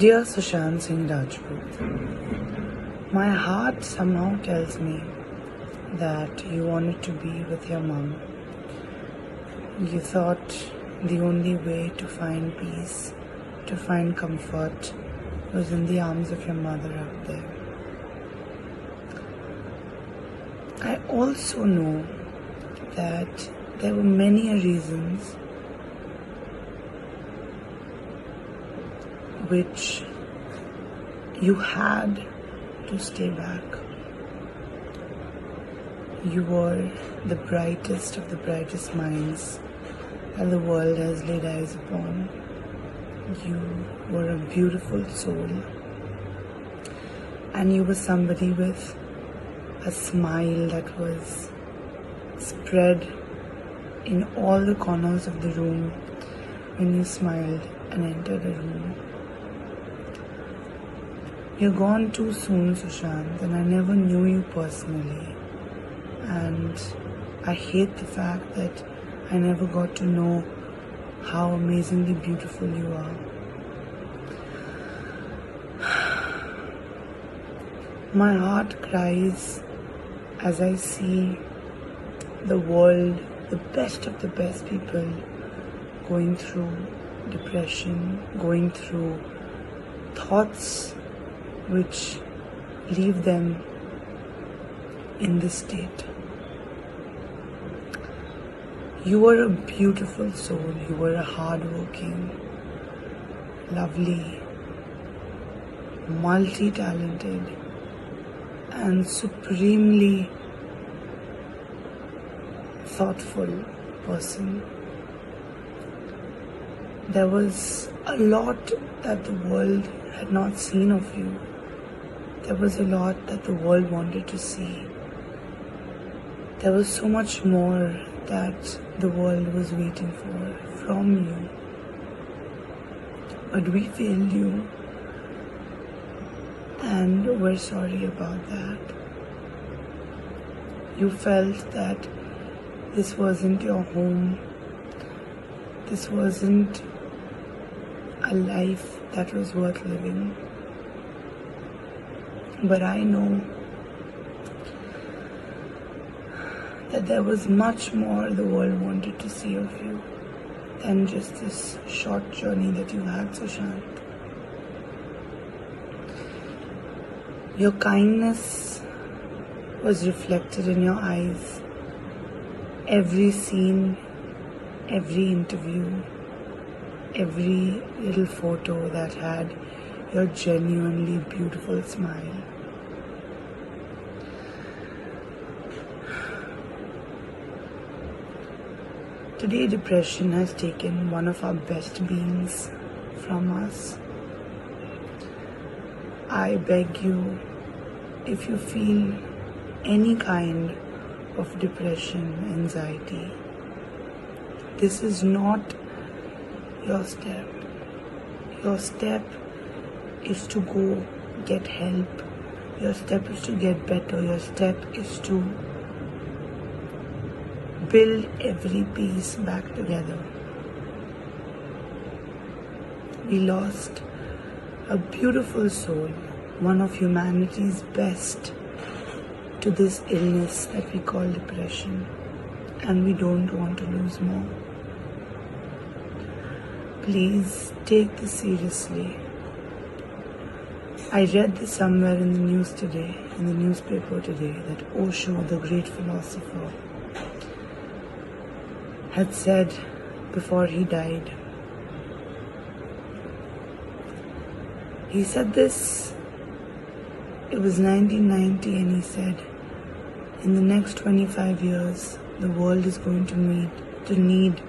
Dear Sushant Singh Rajput, my heart somehow tells me that you wanted to be with your mom. You thought the only way to find peace, to find comfort, was in the arms of your mother up there. I also know that there were many reasons which you had to stay back. You were the brightest of the brightest minds that the world has laid eyes upon. You were a beautiful soul, and you were somebody with a smile that was spread in all the corners of the room when you smiled and entered a room. You're gone too soon, Sushant, and I never knew you personally. And I hate the fact that I never got to know how amazingly beautiful you are. My heart cries as I see the world, the best of the best people, going through depression, going through thoughts which leave them in this state. You were a beautiful soul. You were a hardworking, lovely, multi-talented, and supremely thoughtful person. There was a lot that the world had not seen of you. There was a lot that the world wanted to see. There was so much more that the world was waiting for from you. But we failed you, and we're sorry about that. You felt that this wasn't your home. This wasn't a life that was worth living. But I know that there was much more the world wanted to see of you than just this short journey that you had, Sushant. Your kindness was reflected in your eyes. Every scene, every interview, every little photo that had your genuinely beautiful smile. Today, depression has taken one of our best beings from us. I beg you, if you feel any kind of depression, anxiety, this is not your step. Your step is to go get help. Your step is to get better. Your step is to build every piece back together. We lost a beautiful soul, one of humanity's best, to this illness that we call depression, and we don't want to lose more. Please take this seriously. I read this somewhere in the news today, in the newspaper today, that Osho, the great philosopher, had said before he died. He said this, it was 1990, and he said, in the next 25 years, the world is going to need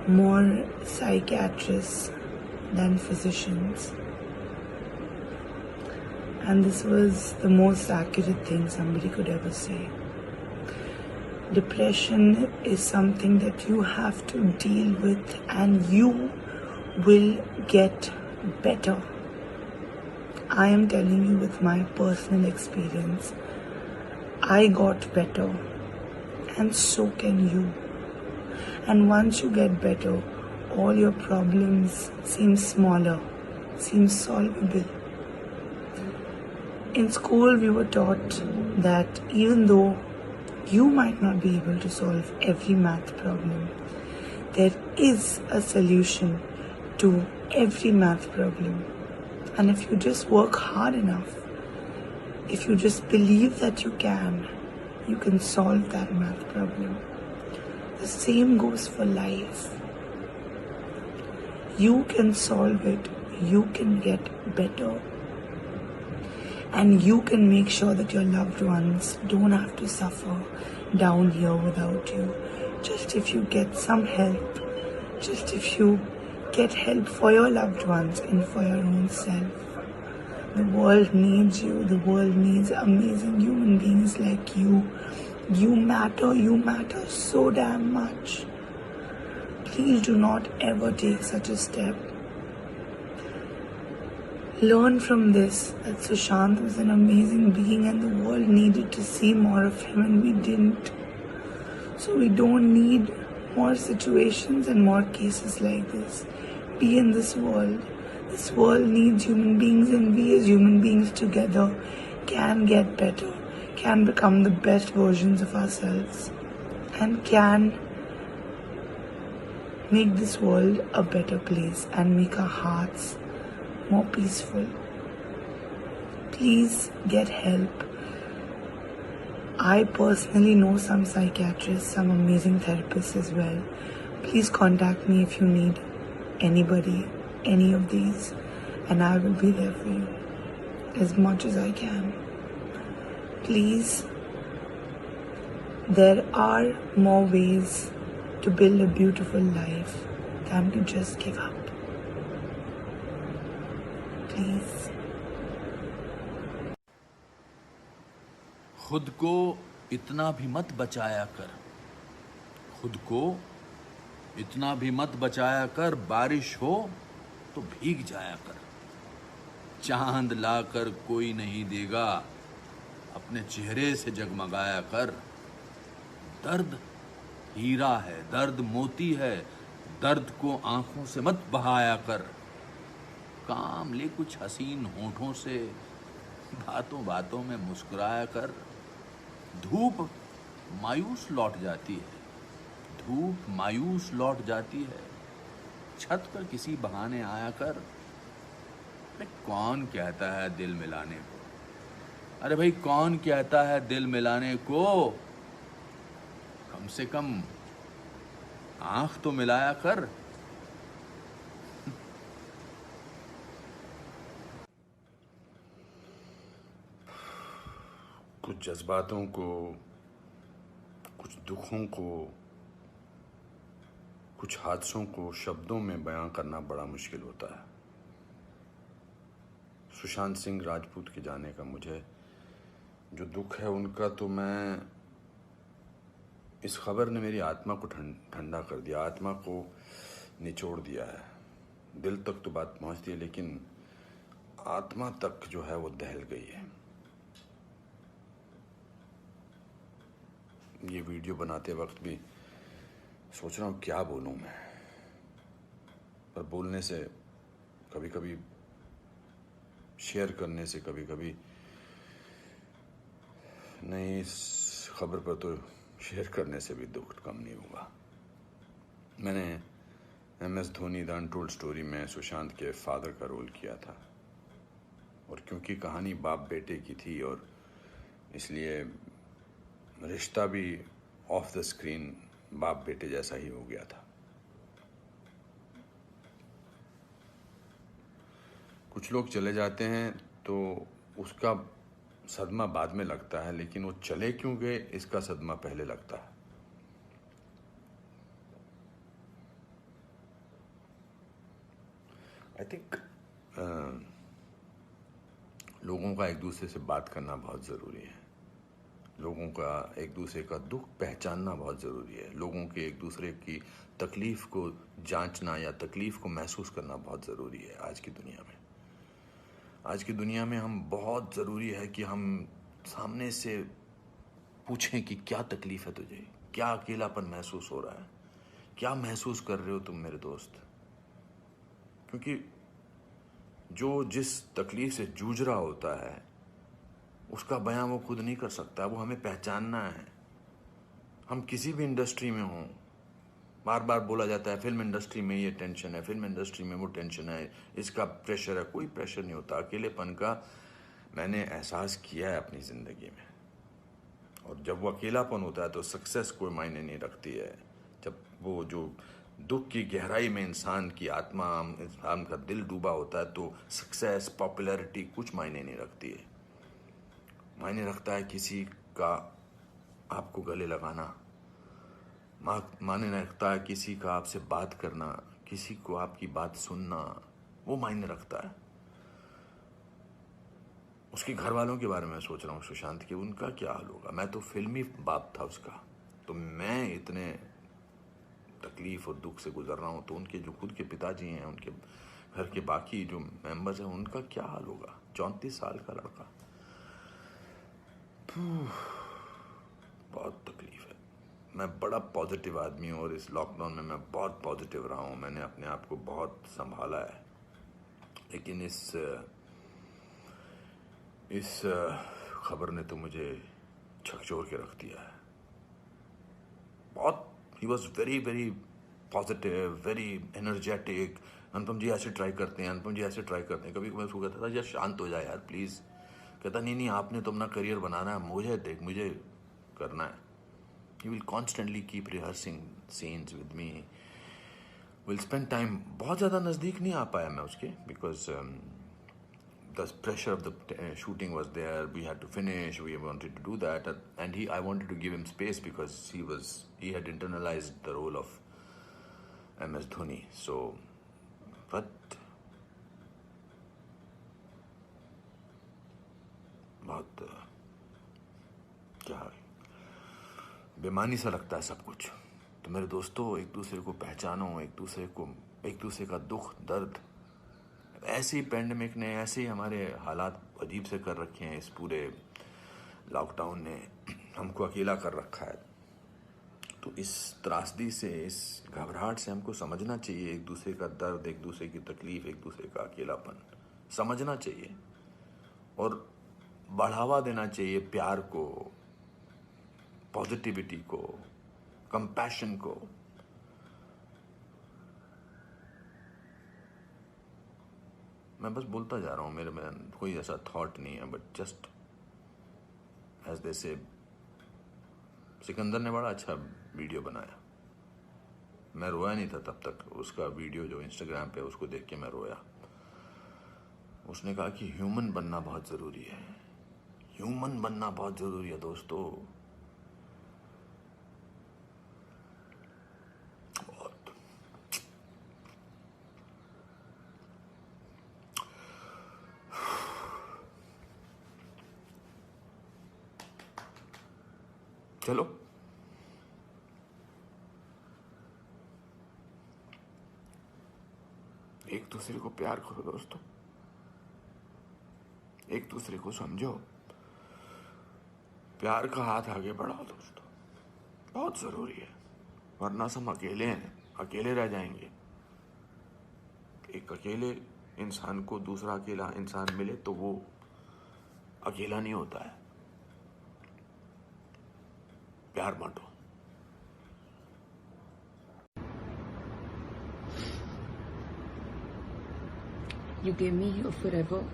more psychiatrists than physicians. And this was the most accurate thing somebody could ever say. Depression is something that you have to deal with, and you will get better. I am telling you with my personal experience. I got better, and so can you. And once you get better, all your problems seem smaller. seems solvable. In school, we were taught that even though you might not be able to solve every math problem, there is a solution to every math problem. And if you just work hard enough, if you just believe that you can solve that math problem. The same goes for life. You can solve it, you can get better, and you can make sure that your loved ones don't have to suffer down here without you. Just if you get some help, just if you get help for your loved ones and for your own self. The world needs you. The world needs amazing human beings like you. You matter so damn much. Please do not ever take such a step. Learn from this that Sushant was an amazing being and the world needed to see more of him and we didn't. So we don't need more situations and more cases like this. Be in this world. This world needs human beings and we as human beings together can get better, can become the best versions of ourselves and can make this world a better place and make our hearts more peaceful. Please get help. I personally know some psychiatrists, some amazing therapists as well. Please contact me if you need anybody, any of these, and I will be there for you as much as I can. Please, there are more ways to build a beautiful life than to just give up. Please. खुद को इतना भी मत बचाया कर, खुद को इतना भी मत बचाया कर, बारिश हो तो भीग जाया कर। चांद लाकर कोई नहीं देगा, अपने चेहरे से जगमगाया कर। दर्द हीरा है, दर्द मोती है, दर्द को आंखों से मत बहाया कर। काम ले कुछ हसीन होठों से, बातों बातों में मुस्कुराया कर। धूप मायूस लौट जाती है, धूप मायूस लौट जाती है, छत पर किसी बहाने आया कर। अरे कौन कहता है दिल मिलाने को, अरे भाई कौन कहता है दिल मिलाने को। कम से कम आंख तो मिलाया कर। कुछ जज्बातों को, कुछ दुखों को, कुछ हादसों को शब्दों में बयां करना बड़ा मुश्किल होता है। सुशांत सिंह राजपूत के जाने का मुझे जो दुख है उनका, तो मैं, इस खबर ने मेरी आत्मा को ठंडा कर दिया, आत्मा को निचोड़ दिया है। दिल तक तो बात पहुंचती है लेकिन आत्मा तक जो है वो दहल गई है। ये वीडियो बनाते वक्त भी सोच रहा हूँ क्या बोलूँ मैं, पर बोलने से कभी कभी, शेयर करने से कभी कभी नहीं, इस खबर पर तो शेयर करने से भी दुख कम नहीं होगा। मैंने MS Dhoni the untold story में सुशांत के फादर का रोल किया था और क्योंकि कहानी बाप बेटे की थी और इसलिए रिश्ता भी ऑफ द स्क्रीन बाप बेटे जैसा ही हो गया था। कुछ लोग चले जाते हैं तो उसका सदमा बाद में लगता है, लेकिन वो चले क्यों गए इसका सदमा पहले लगता है। आई थिंक लोगों का एक दूसरे से बात करना बहुत ज़रूरी है, लोगों का एक दूसरे का दुख पहचानना बहुत ज़रूरी है, लोगों के एक दूसरे की तकलीफ़ को जांचना या तकलीफ़ को महसूस करना बहुत ज़रूरी है। आज की दुनिया में, आज की दुनिया में हम बहुत ज़रूरी है कि हम सामने से पूछें कि क्या तकलीफ़ है तुझे, क्या अकेलापन महसूस हो रहा है, क्या महसूस कर रहे हो तुम मेरे दोस्त। क्योंकि जो जिस तकलीफ से जूझ रहा होता है उसका बयां वो खुद नहीं कर सकता, वो हमें पहचानना है। हम किसी भी इंडस्ट्री में हों, बार बार बोला जाता है फिल्म इंडस्ट्री में ये टेंशन है, फिल्म इंडस्ट्री में वो टेंशन है, इसका प्रेशर है। कोई प्रेशर नहीं होता। अकेलेपन का मैंने एहसास किया है अपनी ज़िंदगी में, और जब वो अकेलापन होता है तो सक्सेस कोई मायने नहीं रखती है। जब वो जो दुख की गहराई में इंसान की आत्मा, इंसान का दिल डूबा होता है तो सक्सेस, पॉपुलैरिटी कुछ मायने नहीं रखती है। मायने रखता है किसी का आपको गले लगाना, मायने रखता है किसी का आपसे बात करना, किसी को आपकी बात सुनना, वो मायने रखता है। उसके घर वालों के बारे में सोच रहा हूँ, सुशांत के, उनका क्या हाल होगा। मैं तो फिल्मी बाप था उसका, तो मैं इतने तकलीफ और दुख से गुजर रहा हूँ, तो उनके जो खुद के पिताजी हैं, उनके घर के बाकी जो मेंबर्स हैं, उनका क्या हाल होगा। 34 साल का लड़का, बहुत तकलीफ है। मैं बड़ा पॉजिटिव आदमी हूँ और इस लॉकडाउन में मैं बहुत पॉजिटिव रहा हूँ। मैंने अपने आप को बहुत संभाला है, लेकिन इस खबर ने तो मुझे झकझोर के रख दिया है। बहुत ही was very very positive, very energetic. Anupam ji ऐसे ट्राई करते हैं, अनुपम जी ऐसे ट्राई करते हैं। कभी मैं उसको कहता था यार शांत हो जाए यार प्लीज़। कहता नहीं आपने तो अपना करियर बनाना है, मुझे करना है। He will constantly keep rehearsing scenes with me. We'll spend time. बहुत ज़्यादा नज़दीक नहीं आ पाया मैं उसके, because the pressure of the shooting was there. We had to finish. We wanted to do that, and I wanted to give him space because he had internalized the role of MS Dhoni. So, but बहुत क्या बेमानी सा लगता है सब कुछ। तो मेरे दोस्तों, एक दूसरे को पहचानो, एक दूसरे का दुख दर्द। ऐसे ही पैंडेमिक ने, ऐसे ही हमारे हालात अजीब से कर रखे हैं। इस पूरे लॉकडाउन ने हमको अकेला कर रखा है। तो इस त्रासदी से, इस घबराहट से हमको समझना चाहिए एक दूसरे का दर्द, एक दूसरे की तकलीफ, एक दूसरे का अकेलापन समझना चाहिए और बढ़ावा देना चाहिए प्यार को, पॉजिटिविटी को, कंपैशन को। मैं बस बोलता जा रहा हूँ, मेरे में कोई ऐसा थॉट नहीं है, बट जस्ट एज दे से। सिकंदर ने बड़ा अच्छा वीडियो बनाया, मैं रोया नहीं था तब तक। उसका वीडियो जो इंस्टाग्राम पे, उसको देख के मैं रोया। उसने कहा कि ह्यूमन बनना बहुत ज़रूरी है, ह्यूमन बनना बहुत ज़रूरी है दोस्तों। चलो, एक दूसरे को प्यार करो दोस्तों, एक दूसरे को समझो, प्यार का हाथ आगे बढ़ाओ दोस्तों, बहुत जरूरी है। वरना हम अकेले हैं, अकेले रह जाएंगे। एक अकेले इंसान को दूसरा अकेला इंसान मिले तो वो अकेला नहीं होता है। प्यार बांटो। You gave me your forever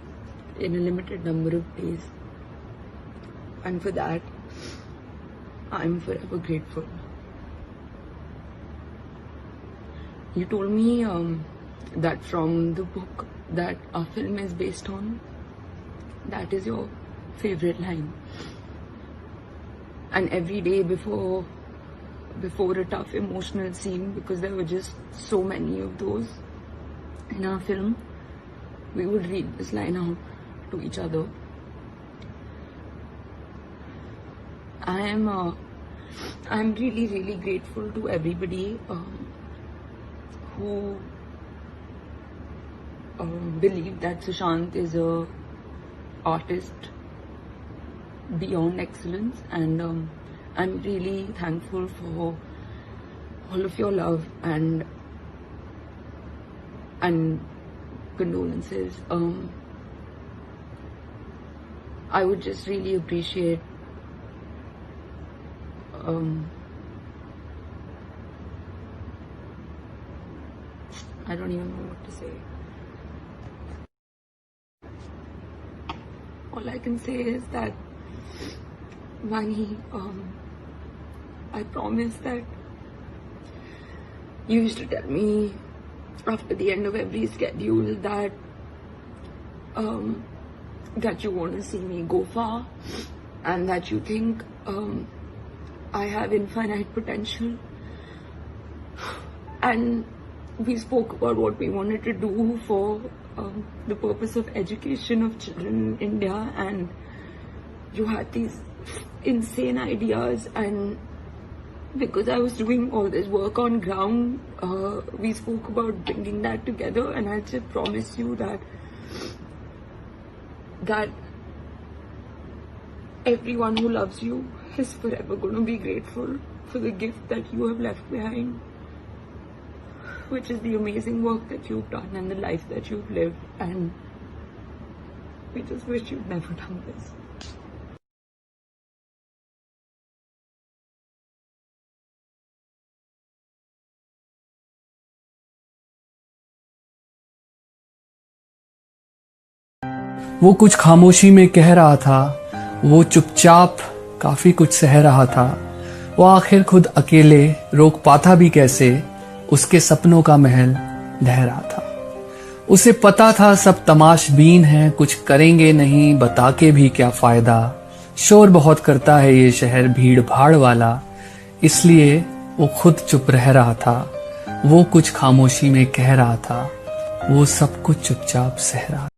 in a limited number of days, and for that I'm forever grateful. You told me that from the book that our film is based on, that is your favorite line. And every day before a tough emotional scene, because there were just so many of those in our film, we would read this line out to each other. I'm really, really grateful to everybody who believe that Sushant is a artist beyond excellence, and I'm really thankful for all of your love and condolences. I would just really appreciate I don't even know what to say. All I can say is that, Vani, I promise that you used to tell me after the end of every schedule that that you want to see me go far and that you think I have infinite potential. And we spoke about what we wanted to do for the purpose of education of children in India, and you had these insane ideas, and because I was doing all this work on ground, we spoke about bringing that together, and I just promise you that everyone who loves you is forever going to be grateful for the gift that you have left behind, which is the amazing work that you've done and the life that you've lived, and we just wish you'd never done this. वो कुछ खामोशी में कह रहा था, वो चुपचाप काफी कुछ सह रहा था, वो आखिर खुद अकेले रोक पाता भी कैसे, उसके सपनों का महल ढह रहा था। उसे पता था सब तमाशबीन हैं, कुछ करेंगे नहीं, बता के भी क्या फायदा, शोर बहुत करता है ये शहर भीड़ भाड़ वाला, इसलिए वो खुद चुप रह रहा था। वो कुछ खामोशी में कह रहा था, वो सब कुछ चुपचाप सह रहा था।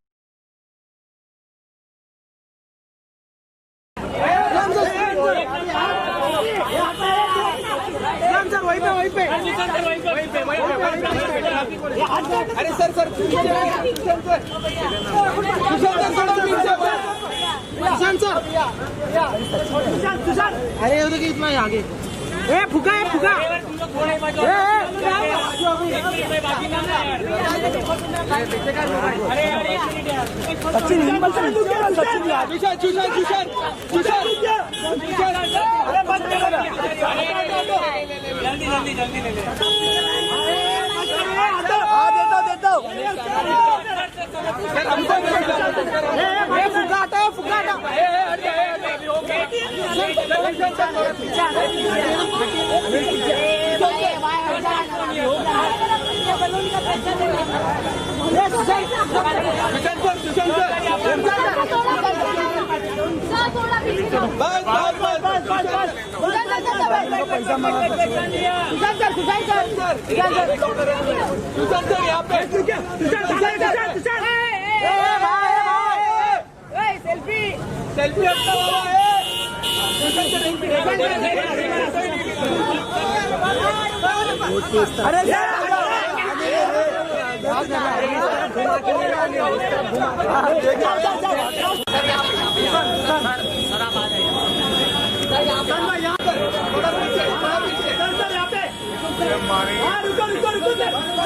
अरे सर सुशांत अरे उधर की इतना आगे फुका है फुका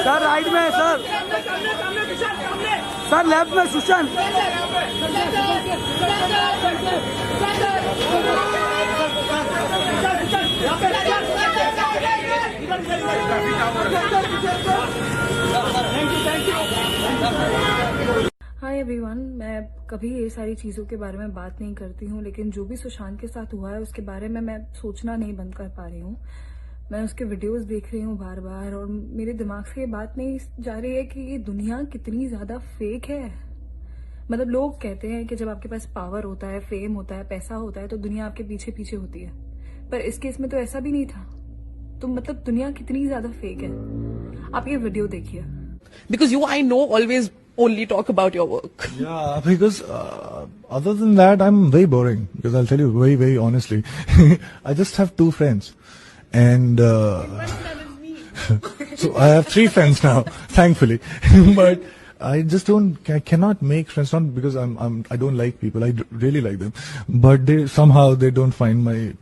सर राइट में है सर लेफ्ट में सुशांत हाय एवरीवन, मैं कभी ये सारी चीज़ों के बारे में बात नहीं करती हूँ, लेकिन जो भी सुशांत के साथ हुआ है उसके बारे में मैं सोचना नहीं बंद कर पा रही हूँ। मैं उसके वीडियोस देख रही हूँ बार बार और मेरे दिमाग से ये बात नहीं जा रही है कि ये दुनिया कितनी ज़्यादा फेक है। मतलब लोग कहते हैं कि जब आपके पास पावर होता है, फेम होता है, पैसा होता है तो दुनिया आपके पीछे पीछे होती है, पर इस केस में तो ऐसा भी नहीं था। तो मतलब दुनिया कितनी ज़्यादा फेक है। आप ये वीडियो देखिए। Because you, I know, always only talk about your work. Yeah, because other than that, I'm very boring. Because I'll tell you very, very honestly, I just have 2 friends, and so I have 3 friends now, thankfully. But I just I cannot make friends, not because I don't like people. I really like them, but somehow they don't find my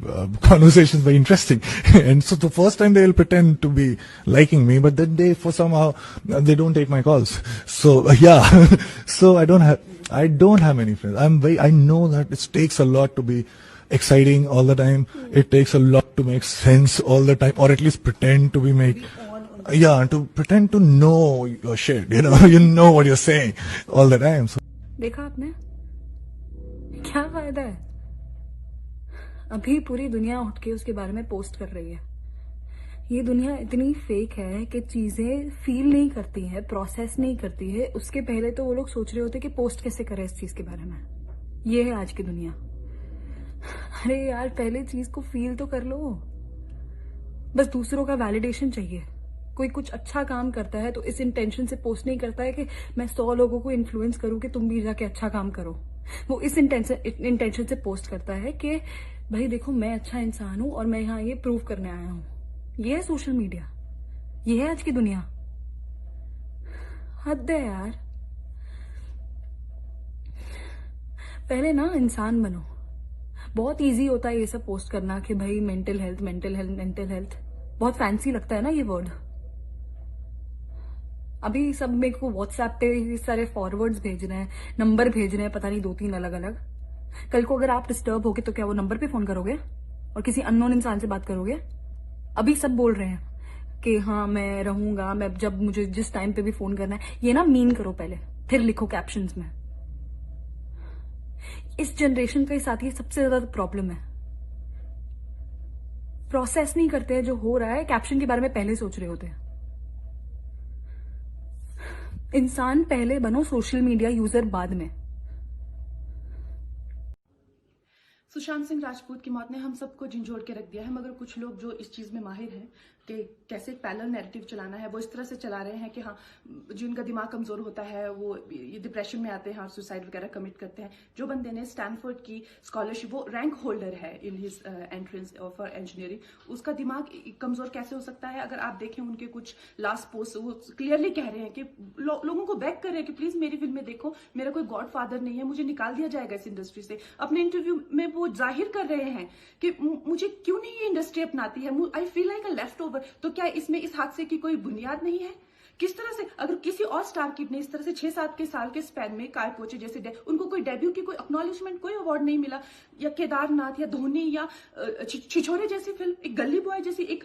conversations very interesting. And so the first time they'll pretend to be liking me, but then somehow they don't take my calls. So yeah, so I don't have many friends. I know that it takes a lot to be exciting all the time. It takes a lot to make sense all the time, or at least pretend to be to pretend to know your shit, you know what you're saying all the time. So देखा आपने क्या फायदा है? अभी पूरी दुनिया उठ के उसके बारे में पोस्ट कर रही है. ये दुनिया इतनी फेक है कि चीजें फील नहीं करती है, प्रोसेस नहीं करती है. उसके पहले तो वो लोग सोच रहे होते कि पोस्ट कैसे करें इस चीज के बारे में. ये है आज की दुनिया. अरे यार, पहले चीज को फील तो कर लो. बस दूसरों का वैलिडेशन चाहिए. कोई कुछ अच्छा काम करता है तो इस इंटेंशन से पोस्ट नहीं करता है कि मैं 100 लोगों को इन्फ्लुएंस करूं कि तुम भी जाके अच्छा काम करो. वो इस इंटेंशन से पोस्ट करता है कि भाई देखो, मैं अच्छा इंसान हूं और मैं यहाँ ये प्रूव करने आया हूं. ये है सोशल मीडिया. ये है आज की दुनिया. हद है यार. पहले ना इंसान बनो. बहुत इजी होता है ये सब पोस्ट करना कि भाई मेंटल हेल्थ. बहुत फैंसी लगता है ना ये वर्ड. अभी सब मेरे को व्हाट्सएप पे सारे फॉरवर्ड्स भेज रहे हैं, नंबर भेज रहे हैं, पता नहीं 2-3 अलग अलग. कल को अगर आप डिस्टर्ब होगे तो क्या वो नंबर पे फोन करोगे और किसी अननोन इंसान से बात करोगे? अभी सब बोल रहे हैं कि हाँ मैं रहूंगा, मैं जब मुझे जिस टाइम पे भी फोन करना है. ये ना मीन करो पहले, फिर लिखो कैप्शंस में. इस जनरेशन के साथ ये सबसे ज्यादा प्रॉब्लम है. प्रोसेस नहीं करते हैं जो हो रहा है, कैप्शन के बारे में पहले सोच रहे होते हैं. इंसान पहले बनो, सोशल मीडिया यूजर बाद में. सुशांत सिंह राजपूत की मौत ने हम सबको झंझोड़ के रख दिया है, मगर कुछ लोग जो इस चीज में माहिर हैं कि कैसे पैरेलल नैरेटिव चलाना है, वो इस तरह से चला रहे हैं कि हाँ, जिनका दिमाग कमजोर होता है वो ये डिप्रेशन में आते हैं और सुसाइड वगैरह कमिट करते हैं. जो बंदे ने स्टैनफोर्ड की स्कॉलरशिप, वो रैंक होल्डर है in his entrance for engineering, उसका दिमाग कमजोर कैसे हो सकता है? अगर आप देखें उनके कुछ लास्ट पोस्ट, वो क्लियरली कह रहे हैं कि लोगों को बैक कर रहे हैं कि प्लीज मेरी फिल्म में देखो, मेरा कोई गॉड फादर नहीं है, मुझे निकाल दिया जाएगा इस इंडस्ट्री से. अपने इंटरव्यू में वो जाहिर कर रहे हैं कि मुझे क्यों नहीं ये इंडस्ट्री अपनाती है, I feel like a left over. तो क्या इसमें इस हादसे की कोई बुनियाद नहीं है? किस तरह से अगर किसी और स्टार किड ने इस तरह से 6-7 के साल के स्पैन में काय पोचे जैसे उनको कोई डेब्यू की कोई एक्नॉलेजमेंट, कोई अवार्ड नहीं मिला, या केदारनाथ या धोनी या छिछोरे जैसी फिल्म, एक गली बॉय जैसी एक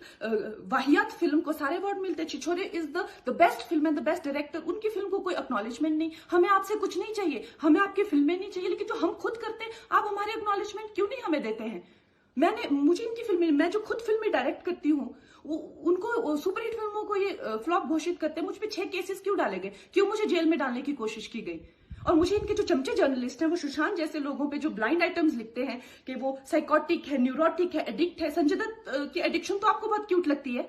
वाहियात फिल्म को सारे अवार्ड मिलते. Chhichhore is the best film and the best director. उनकी फिल्म को कोई एक्नॉलेजमेंट नहीं. हमें आपसे कुछ नहीं चाहिए, हमें आपकी फिल्में नहीं चाहिए, लेकिन जो हम खुद करते हैं आप हमारे एक्नॉलेजमेंट क्यों नहीं हमें देते हैं? मुझे इनकी फिल्में, मैं जो खुद फिल्में डायरेक्ट करती हूँ, उनको सुपरहिट फिल्मों को ये फ्लॉप घोषित करते हैं. मुझ पे 6 केसेस क्यों डाले गए? क्यों मुझे जेल में डालने की कोशिश की गई? और मुझे इनके जो चमचे जर्नलिस्ट हैं, वो सुशांत जैसे लोगों पे जो ब्लाइंड आइटम्स लिखते हैं कि वो साइकोटिक है, न्यूरोटिक है, एडिक्ट है. संजय दत्त की एडिक्शन तो आपको बहुत क्यूट लगती है.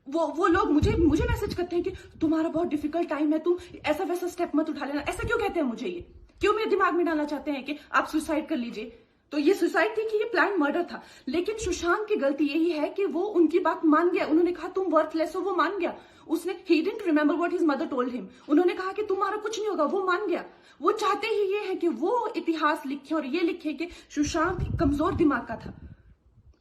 वो लोग मुझे मैसेज करते हैं कि तुम्हारा बहुत डिफिकल्ट टाइम है, तुम ऐसा वैसा स्टेप मत उठा लेना. ऐसा क्यों कहते हैं मुझे? ये क्यों मेरे दिमाग में डालना चाहते हैं कि आप सुसाइड कर लीजिए? तो ये सुसाइड थी कि ये प्लान मर्डर था? लेकिन सुशांत की गलती यही है कि वो उनकी बात मान गया. उन्होंने कहा तुम वर्थलेस हो, वो मान गया. उसने he didn't remember what his mother told him. उन्होंने कहा कि तुम्हारा कुछ नहीं होगा, वो मान गया. वो चाहते ही ये है कि वो इतिहास लिखे और ये लिखे कि सुशांत कमजोर दिमाग का था.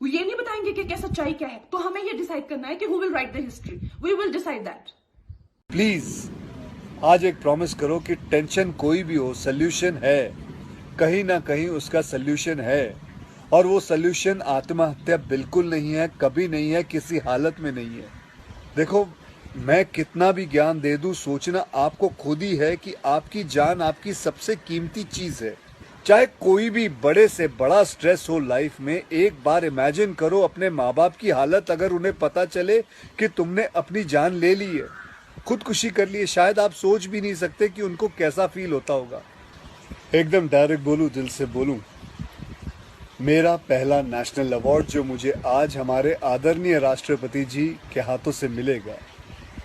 वो ये नहीं बताएंगे कि क्या सच्चाई क्या है. तो हमें ये डिसाइड करना है कि who will write the history. We will decide that. Please आज एक प्रॉमिस करो कि टेंशन कोई भी हो, सोल्यूशन है. कहीं ना कहीं उसका सोल्यूशन है, और वो सोल्यूशन आत्महत्या बिल्कुल नहीं है, कभी नहीं है, किसी हालत में नहीं है. देखो, मैं कितना भी ज्ञान दे दूं, सोचना आपको खुद ही है कि आपकी जान आपकी सबसे कीमती चीज है. चाहे कोई भी बड़े से बड़ा स्ट्रेस हो लाइफ में, एक बार इमेजिन करो अपने माँ बाप की हालत अगर उन्हें पता चले कि तुमने अपनी जान ले ली है, खुदकुशी कर ली है. शायद आप सोच भी नहीं सकते कि उनको कैसा फील होता होगा. एकदम डायरेक्ट बोलूं, दिल से बोलूं, मेरा पहला नेशनल अवार्ड जो मुझे आज हमारे आदरणीय राष्ट्रपति जी के हाथों से मिलेगा,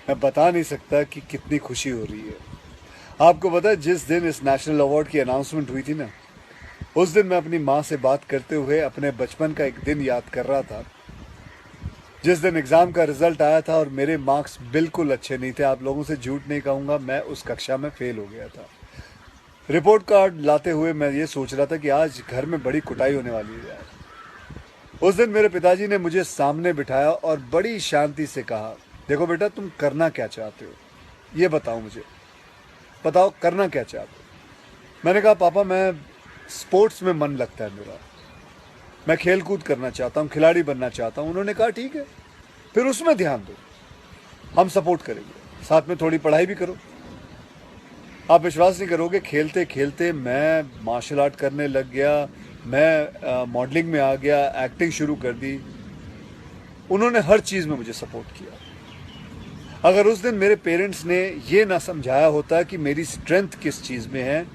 मैं बता नहीं सकता कि कितनी खुशी हो रही है. आपको पता है, जिस दिन इस नेशनल अवार्ड की अनाउंसमेंट हुई थी ना, उस दिन मैं अपनी माँ से बात करते हुए अपने बचपन का एक दिन याद कर रहा था. जिस दिन एग्जाम का रिजल्ट आया था और मेरे मार्क्स बिल्कुल अच्छे नहीं थे, आप लोगों से झूठ नहीं कहूंगा, मैं उस कक्षा में फेल हो गया था। रिपोर्ट कार्ड लाते हुए मैं ये सोच रहा था कि आज घर में बड़ी कुटाई होने वाली है यार। उस दिन मेरे पिताजी ने मुझे सामने बिठाया और बड़ी शांति से कहा, देखो बेटा, तुम करना क्या चाहते हो, ये बताओ मुझे, बताओ करना क्या चाहते हो। मैंने कहा, पापा मैं स्पोर्ट्स में मन लगता है मेरा, मैं खेल कूद करना चाहता हूँ, खिलाड़ी बनना चाहता हूँ। उन्होंने कहा ठीक है, फिर उसमें ध्यान दो, हम सपोर्ट करेंगे, साथ में थोड़ी पढ़ाई भी करो। आप विश्वास नहीं करोगे, खेलते खेलते मैं मार्शल आर्ट करने लग गया, मैं मॉडलिंग में आ गया, एक्टिंग शुरू कर दी। उन्होंने हर चीज में मुझे सपोर्ट किया। अगर उस दिन मेरे पेरेंट्स ने ये ना समझाया होता कि मेरी स्ट्रेंथ किस चीज में है,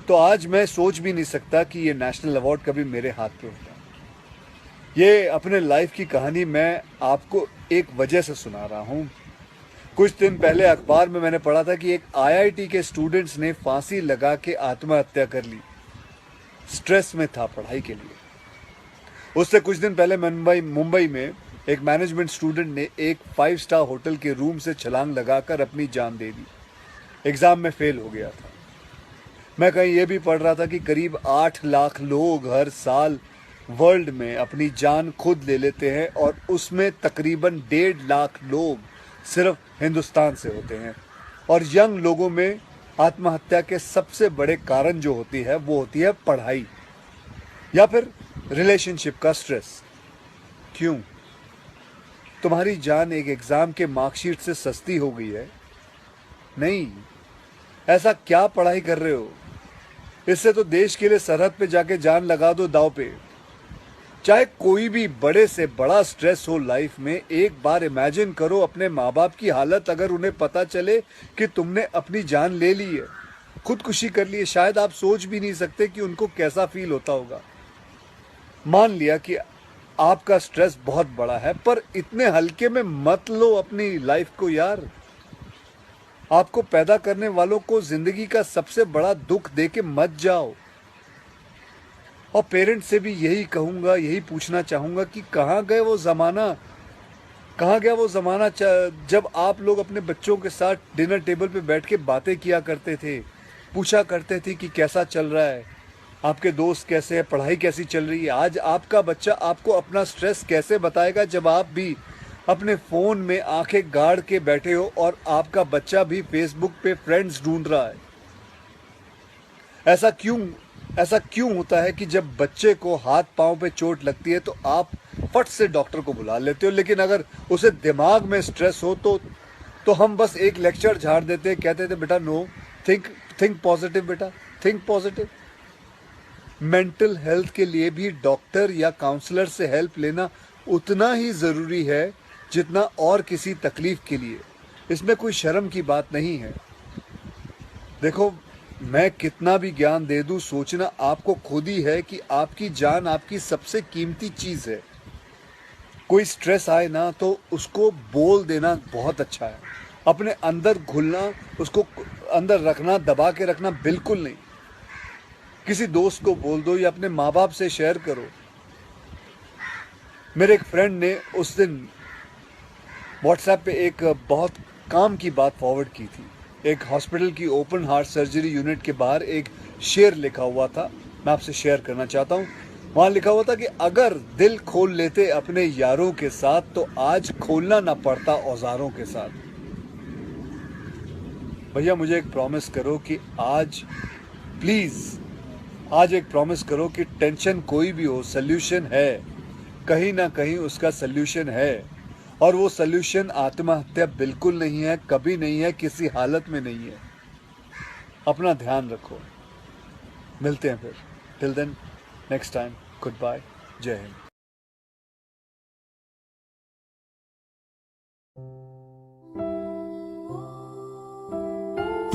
तो आज मैं सोच भी नहीं सकता कि ये नेशनल अवार्ड कभी मेरे हाथ पे होता। ये अपने लाइफ की कहानी मैं आपको एक वजह से सुना रहा हूं। कुछ दिन पहले अखबार में मैंने पढ़ा था कि एक आईआईटी के स्टूडेंट्स ने फांसी लगा के आत्महत्या कर ली, स्ट्रेस में था पढ़ाई के लिए। उससे कुछ दिन पहले मुंबई में एक मैनेजमेंट स्टूडेंट ने एक 5 स्टार होटल के रूम से छलांग लगाकर अपनी जान दे दी, एग्जाम में फेल हो गया था। मैं कहीं ये भी पढ़ रहा था कि करीब 8 लाख लोग हर साल वर्ल्ड में अपनी जान खुद ले लेते हैं और उसमें तकरीबन 1.5 लाख लोग सिर्फ हिंदुस्तान से होते हैं। और यंग लोगों में आत्महत्या के सबसे बड़े कारण जो होती है वो होती है पढ़ाई या फिर रिलेशनशिप का स्ट्रेस। क्यों? तुम्हारी जान एक एग्जाम के मार्कशीट से सस्ती हो गई है? नहीं। ऐसा क्या पढ़ाई कर रहे हो? इससे तो देश के लिए सरहद पे जाके जान लगा दो दांव पे। चाहे कोई भी बड़े से बड़ा स्ट्रेस हो लाइफ में, एक बार इमेजिन करो अपने माँ बाप की हालत अगर उन्हें पता चले कि तुमने अपनी जान ले ली है, खुदकुशी कर ली है। शायद आप सोच भी नहीं सकते कि उनको कैसा फील होता होगा। मान लिया कि आपका स्ट्रेस बहुत बड़ा है, पर इतने हल्के में मत लो अपनी लाइफ को यार। आपको पैदा करने वालों को जिंदगी का सबसे बड़ा दुख देके मत जाओ। और पेरेंट्स से भी यही कहूंगा, यही पूछना चाहूंगा कि कहाँ गए वो जमाना, कहाँ गया वो जमाना जब आप लोग अपने बच्चों के साथ डिनर टेबल पे बैठ के बातें किया करते थे, पूछा करते थे कि कैसा चल रहा है, आपके दोस्त कैसे हैं, पढ़ाई कैसी चल रही है। आज आपका बच्चा आपको अपना स्ट्रेस कैसे बताएगा जब आप भी अपने फोन में आंखें गाड़ के बैठे हो और आपका बच्चा भी फेसबुक पे फ्रेंड्स ढूंढ रहा है। ऐसा क्यों होता है कि जब बच्चे को हाथ पांव पे चोट लगती है तो आप फट से डॉक्टर को बुला लेते हो, लेकिन अगर उसे दिमाग में स्ट्रेस हो तो हम बस एक लेक्चर झाड़ देते, कहते थे बेटा नो, थिंक पॉजिटिव बेटा, थिंक पॉजिटिव। मेंटल हेल्थ के लिए भी डॉक्टर या काउंसलर से हेल्प लेना उतना ही जरूरी है जितना और किसी तकलीफ के लिए। इसमें कोई शर्म की बात नहीं है। देखो, मैं कितना भी ज्ञान दे दूं, सोचना आपको खुद ही है कि आपकी जान आपकी सबसे कीमती चीज है। कोई स्ट्रेस आए ना तो उसको बोल देना बहुत अच्छा है। अपने अंदर घुलना, उसको अंदर रखना, दबा के रखना बिल्कुल नहीं। किसी दोस्त को बोल दो या अपने माँ बाप से शेयर करो। मेरे एक फ्रेंड ने उस दिन व्हाट्सएप पे एक बहुत काम की बात फॉरवर्ड की थी। एक हॉस्पिटल की ओपन हार्ट सर्जरी यूनिट के बाहर एक शेर लिखा हुआ था, मैं आपसे शेयर करना चाहता हूँ। वहां लिखा हुआ था कि अगर दिल खोल लेते अपने यारों के साथ तो आज खोलना ना पड़ता औजारों के साथ। भैया मुझे एक प्रॉमिस करो कि आज एक प्रॉमिस करो कि टेंशन कोई भी हो, सोल्यूशन है, कहीं ना कहीं उसका सोल्यूशन है। और वो सोल्यूशन आत्महत्या बिल्कुल नहीं है, कभी नहीं है, किसी हालत में नहीं है। अपना ध्यान रखो। मिलते हैं फिर। Till then, next time, goodbye, जय हिंद।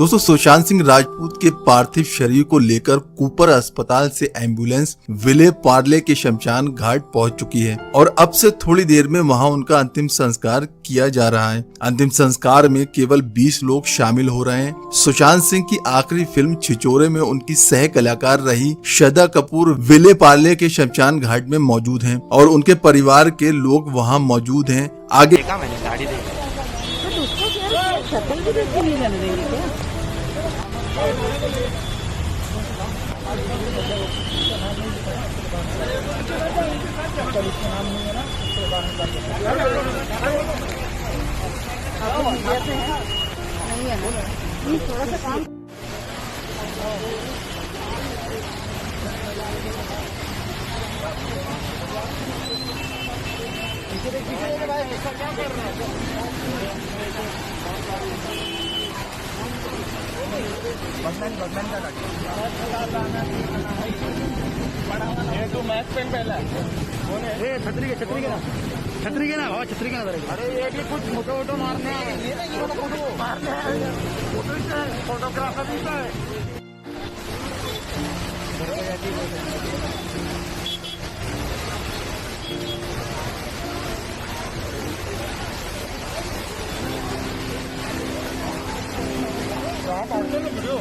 दोस्तों सुशांत सिंह राजपूत के पार्थिव शरीर को लेकर कूपर अस्पताल से एम्बुलेंस विले पार्ले के शमशान घाट पहुंच चुकी है और अब से थोड़ी देर में वहां उनका अंतिम संस्कार किया जा रहा है। अंतिम संस्कार में केवल 20 लोग शामिल हो रहे हैं। सुशांत सिंह की आखिरी फिल्म छिछोरे में उनकी सह कलाकार रही श्रद्धा कपूर विले पार्ले के शमशान घाट में मौजूद हैं और उनके परिवार के लोग वहां मौजूद हैं। आगे थोड़ा सा काम छतरी के ना भाव छतरी के ना अरे ये भी कुछ फोटो वोटो मारने फोटोग्राफर भी है। वीडियो